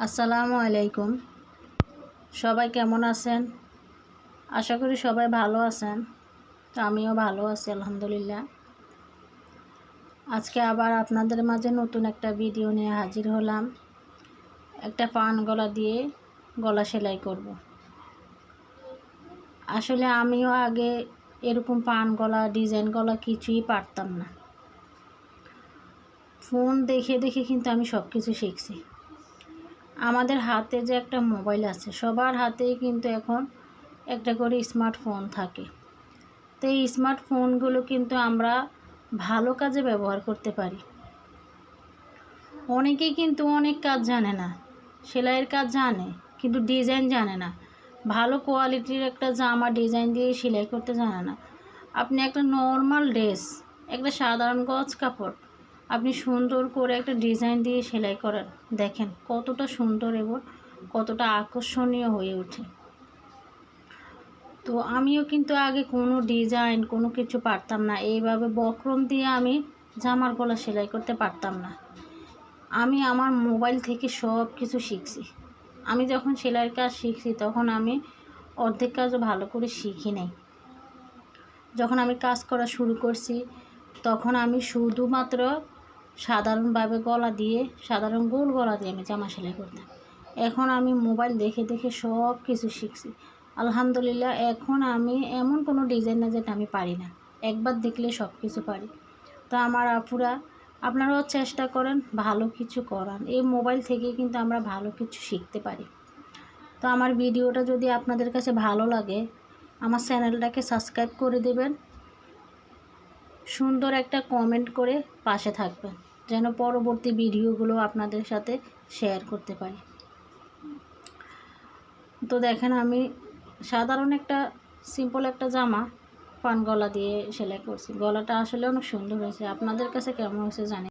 আসসালামু আলাইকুম। সবাই কেমন আছেন? আশা করি সবাই ভালো আছেন। তো আমিও ভালো আছি আলহামদুলিল্লাহ। আজকে আবার আপনাদের মাঝে নতুন একটা ভিডিও নিয়ে হাজির হলাম। একটা পান গলা দিয়ে গলা সেলাই করব। আসলে আমিও আগে এরকম পান গলা ডিজাইন গলা কিছুই পারতাম না। ফোন দেখে দেখে কিন্তু আমি সব কিছু শিখছি। আমাদের হাতে যে একটা মোবাইল আছে, সবার হাতেই কিন্তু এখন একটা করে স্মার্টফোন থাকে। তো এই স্মার্টফোনগুলো কিন্তু আমরা ভালো কাজে ব্যবহার করতে পারি। অনেকেই কিন্তু অনেক কাজ জানে না, সেলাইয়ের কাজ জানে কিন্তু ডিজাইন জানে না। ভালো কোয়ালিটির একটা জামা ডিজাইন দিয়ে সেলাই করতে জানে না। আপনি একটা নর্মাল ড্রেস, একটা সাধারণ গজ কাপড় আপনি সুন্দর করে একটা ডিজাইন দিয়ে সেলাই করেন, দেখেন কতটা সুন্দর এবং কতটা আকর্ষণীয় হয়ে ওঠে। তো আমিও কিন্তু আগে কোনো ডিজাইন কোনো কিছু পারতাম না। এইভাবে বক্রম দিয়ে আমি জামার গলা সেলাই করতে পারতাম না। আমি আমার মোবাইল থেকে সব কিছু শিখছি। আমি যখন সেলাইয়ের কাজ শিখছি তখন আমি অর্ধেক কাজও ভালো করে শিখি নাই। যখন আমি কাজ করা শুরু করছি তখন আমি শুধুমাত্র সাধারণভাবে গলা দিয়ে, সাধারণ গোল গলা দিয়ে আমি জামা সেলাই করতাম। এখন আমি মোবাইল দেখে দেখে সব কিছু শিখছি আলহামদুলিল্লাহ। এখন আমি এমন কোনো ডিজাইন না যেটা আমি পারি না, একবার দেখলে সব কিছু পারি। তো আমার আপুরা, আপনারাও চেষ্টা করেন ভালো কিছু করান। এই মোবাইল থেকে কিন্তু আমরা ভালো কিছু শিখতে পারি। তো আমার ভিডিওটা যদি আপনাদের কাছে ভালো লাগে, আমার চ্যানেলটাকে সাবস্ক্রাইব করে দেবেন, সুন্দর একটা কমেন্ট করে পাশে থাকবেন, যেন পরবর্তী ভিডিওগুলো আপনাদের সাথে শেয়ার করতে পারি। তো দেখেন আমি সাধারণ একটা সিম্পল একটা জামা পান গলা দিয়ে সেলাই করছি। গলাটা আসলে অনেক সুন্দর হয়েছে। আপনাদের কাছে কেমন হয়েছে জানি।